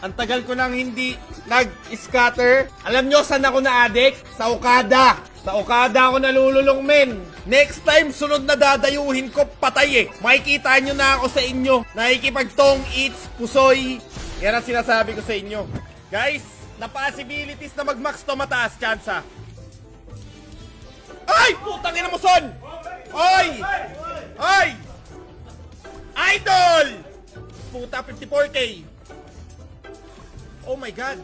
Ang tagal ko nang hindi nag-scatter. Alam nyo saan ako na-addict? Sa Okada. Sa Okada ako nalululong, men. Next time, sunod na dadayuhin ko, patay eh. Makikita nyo na ako sa inyo. Nakikipagtong, eats, pusoy. Yan ang sinasabi ko sa inyo. Guys, na possibilities na mag-max to mataas, chansa. Ay! Putang ina mo, son! Oy! Oy! Idol! Puta, 54K. Oh my God.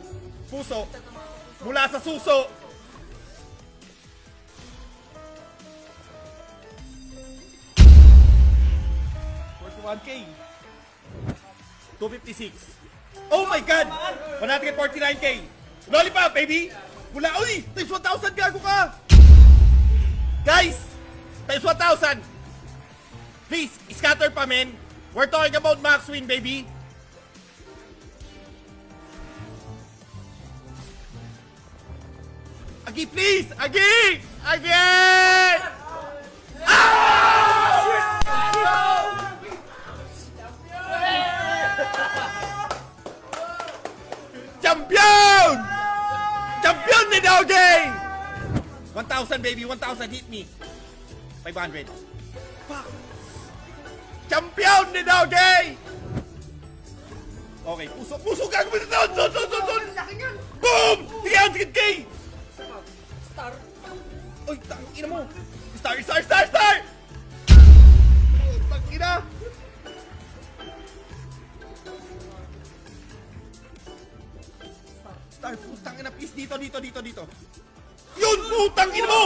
Puso. Mula sa suso. $41K. 256. Oh my God! 149K. Lollipop, baby! Mula, uy! Times 1,000, gago ka! Guys! Times 1,000! Please, scatter pa, men! We're talking about max win, baby! Agi, please! Agi! Again! Champion! Champion ni Doggy! 1,000, baby, 1,000, hit me. 500. Fuck! Champion ni Doggy! Okay, puso, puso, gago mo na doon! Doon! Boom! 300K! Star. Uy, tangina mo! Star! Tangina! Star, putang ina, please, dito. Yun, putang ina mo!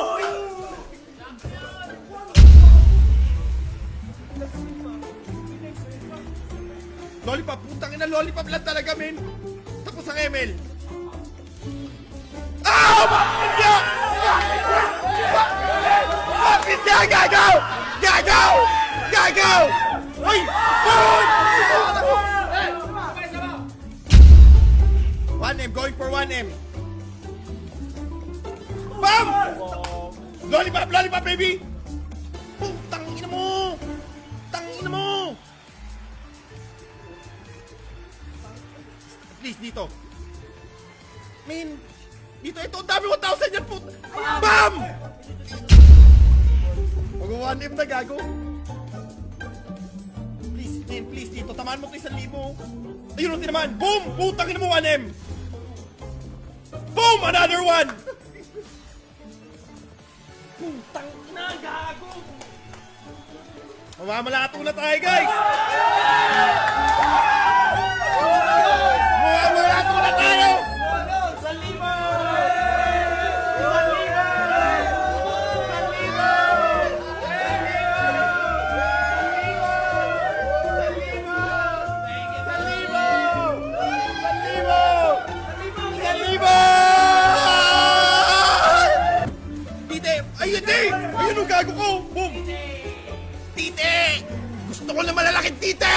Lollipop, putang ina, lollipop lang talaga, men. Tapos ang ML. Ah! Bakit niya? Bakit niya? Gagaw! Uy! Boom! 1M, going for 1M. Bam! Lollipop, baby! Putang ina mo! Please, dito. Man, dito, ito, ang dami 1,000 yan, puta! Bam! Mag-1M na, gago. Please, man, please, dito, tamaan mo ko 1,000. Ayun, natin naman. Boom! Putang ina mo, 1M! Boom! Another one! Putang ina, gago! Mamamalato na tayo, guys! Mamamalato na tayo! Ayun ang gago ko! Boom! Tite! Gusto ko na malalaking tite!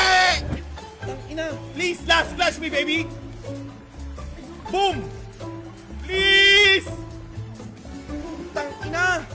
Tangina! Please, last flash me, baby! Boom! Please! Tangina!